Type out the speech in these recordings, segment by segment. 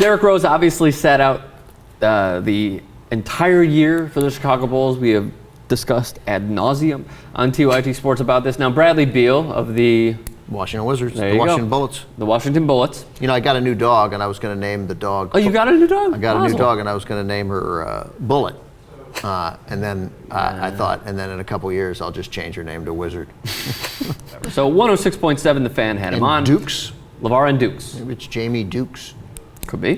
Derrick Rose obviously sat out the entire year for the Chicago Bulls. We have discussed ad nauseum on TYT Sports about this. Now, Bradley Beal of the Washington Wizards, There the you Washington go. Bullets. The Washington Bullets. You know, I got a new dog, and I was going to name the dog. Oh, you got a new dog? I got a Awesome. new dog, and I was going to name her Bullet. And then I thought, and then in a couple years, I'll just change her name to Wizard. So 106.7, the Fan had him on. Dukes. LeVar and Dukes. Maybe it's Jamie Dukes. Could be.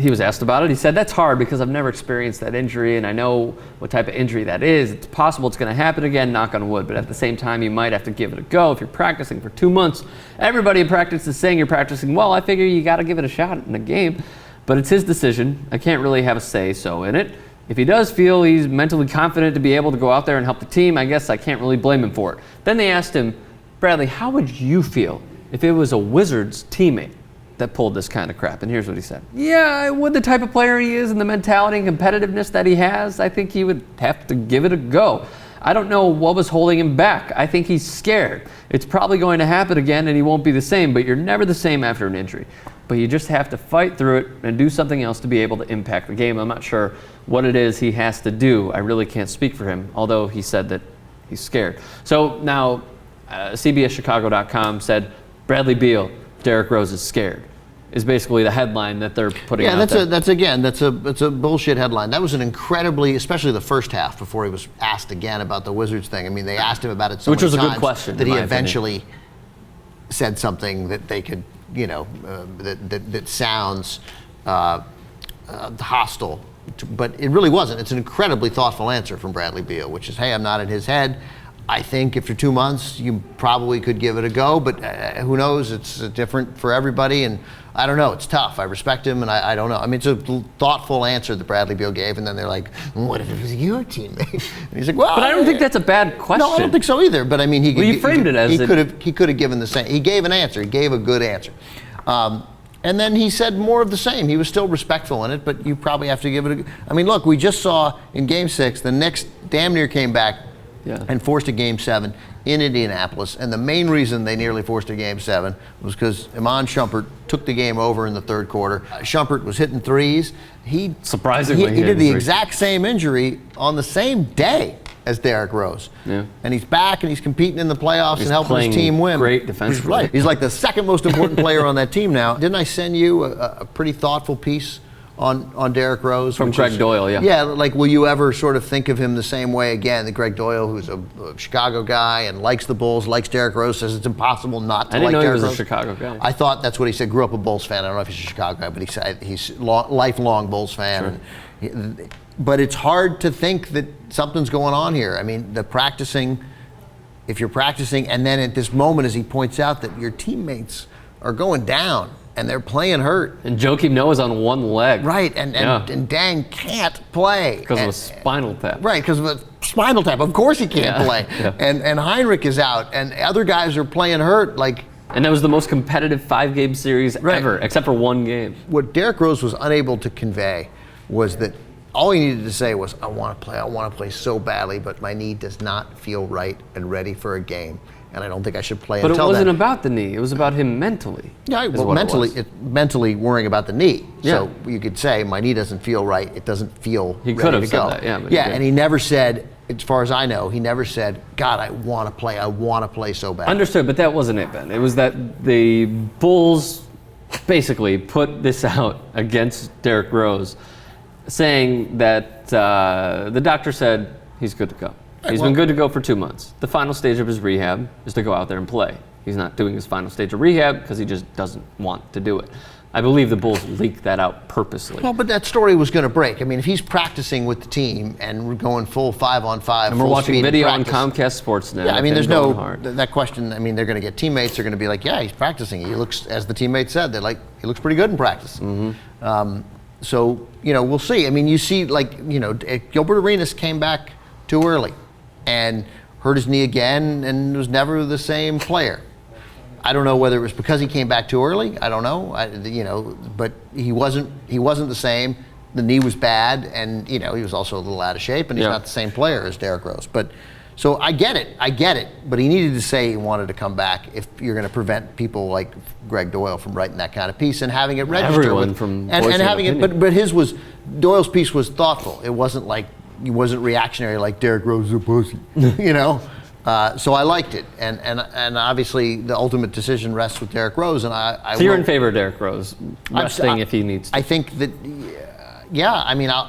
He was asked about it. He said, that's hard because I've never experienced that injury and I know what type of injury that is. It's possible it's going to happen again, knock on wood, but at the same time, you might have to give it a go. If you're practicing for 2 months, everybody in practice is saying you're practicing well. I figure you got to give it a shot in a game, but it's his decision. I can't really have a say-so in it. If he does feel he's mentally confident to be able to go out there and help the team, I guess I can't really blame him for it. Then they asked him, Bradley, how would you feel if it was a Wizards teammate that pulled this kind of crap? And here's what he said. Yeah, with the type of player he is and the mentality and competitiveness that he has, I think he would have to give it a go. I don't know what was holding him back. I think he's scared. It's probably going to happen again and he won't be the same, but you're never the same after an injury. But you just have to fight through it and do something else to be able to impact the game. I'm not sure what it is he has to do. I really can't speak for him, although he said that he's scared. So now CBSChicago.com said, Bradley Beal, Derrick Rose is scared, is basically the headline that they're putting out there. That's a bullshit headline. That was an incredibly, especially the first half before he was asked again about the Wizards thing. I mean, they asked him about it so Which many was a times good question, that in he my eventually said something that they could, that sounds hostile. But it really wasn't. It's an incredibly thoughtful answer from Bradley Beal, which is, hey, I'm not in his head. I think after 2 months, you probably could give it a go, but who knows? It's different for everybody, and I don't know. It's tough. I respect him, and I don't know. I mean, it's a thoughtful answer that Bradley Beal gave, and then they're like, what if it was your teammate? And he's like, well. But I don't think that's a bad question. No, I don't think so either, but I mean, you framed it as he could have given the same. He gave an answer. He gave a good answer. And then he said more of the same. He was still respectful in it, but you probably have to give it I mean, look, we just saw in Game 6, the Knicks damn near came back and forced a Game 7 in Indianapolis. And the main reason they nearly forced a Game 7 was because Iman Shumpert took the game over in the third quarter. Shumpert was hitting threes. He did the exact same injury on the same day as Derrick Rose. Yeah. And he's back and he's competing in the playoffs and helping his team win. Great defensively. Right. He's like the second most important player on that team now. Didn't I send you a pretty thoughtful piece on Derrick Rose? From Greg Doyle, yeah. Yeah, like, will you ever sort of think of him the same way again? That Greg Doyle, who's a Chicago guy and likes the Bulls, likes Derrick Rose, says it's impossible not to like Derrick Rose. I didn't know he was a Chicago guy. I thought that's what he said. Grew up a Bulls fan. I don't know if he's a Chicago guy, but he said he's lifelong Bulls fan. Sure. But it's hard to think that something's going on here. I mean, if you're practicing, and then at this moment, as he points out, that your teammates are going down and they're playing hurt. And Joakim Noah's on one leg. Right, and Dang can't play. Because of a spinal tap. Right, because of a spinal tap. Of course he can't play. Yeah. And Heinrich is out, and other guys are playing hurt. And that was the most competitive 5-game series ever, except for one game. What Derrick Rose was unable to convey was that all he needed to say was, I want to play so badly, but my knee does not feel right and ready for a game. And I don't think I should play until then. But it wasn't about the knee. It was about him mentally. Yeah, well, mentally worrying about the knee. Yeah. So you could say, my knee doesn't feel right. It doesn't feel ready to go. He could have said that, yeah. Yeah, and he never said, as far as I know, he never said, God, I want to play. I want to play so bad. Understood, but that wasn't it, Ben. It was that the Bulls basically put this out against Derrick Rose, saying that the doctor said he's good to go. He's been good to go for 2 months. The final stage of his rehab is to go out there and play. He's not doing his final stage of rehab because he just doesn't want to do it. I believe the Bulls leaked that out purposely. Well, but that story was going to break. I mean, if he's practicing with the team and we're going full 5-on-5, and we're watching video on Comcast Sportsnet. Yeah, I mean, there's that question. I mean, they're going to get teammates. They're going to be like, yeah, he's practicing. He looks, as the teammates said, he looks pretty good in practice. Mm-hmm. So, we'll see. I mean, you see, Gilbert Arenas came back too early and hurt his knee again and was never the same player. I don't know whether it was because he came back too early. I don't know. But he wasn't the same. The knee was bad, and he was also a little out of shape, and he's not the same player as Derrick Rose. But So I get it, but he needed to say he wanted to come back if you're going to prevent people like Greg Doyle from writing that kind of piece and having it register. Everyone from and having opinion. it, but his was, Doyle's piece was thoughtful. It wasn't like, he wasn't reactionary like Derrick Rose is a pussy, you know? So I liked it, and obviously the ultimate decision rests with Derrick Rose, and I So you're in favor of Derrick Rose resting if he needs to? I think that, yeah. I mean, I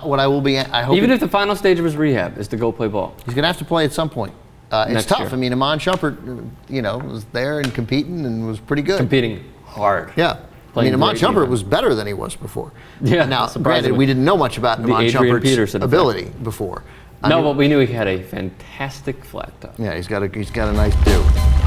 hope even if the final stage of his rehab is to go play ball. he's going to have to play at some point. It's Next tough. year. I mean, Iman Shumpert, was there and competing and was pretty good. Competing hard. Yeah. I Playing mean, Iman great Shumpert defense. was better than he was before. Yeah, Now, granted, surprisingly. we didn't know much about Iman Adrian Shumpert's Peterson effect. ability before. No, but we knew he had a fantastic flat top. Yeah, he's got a nice do.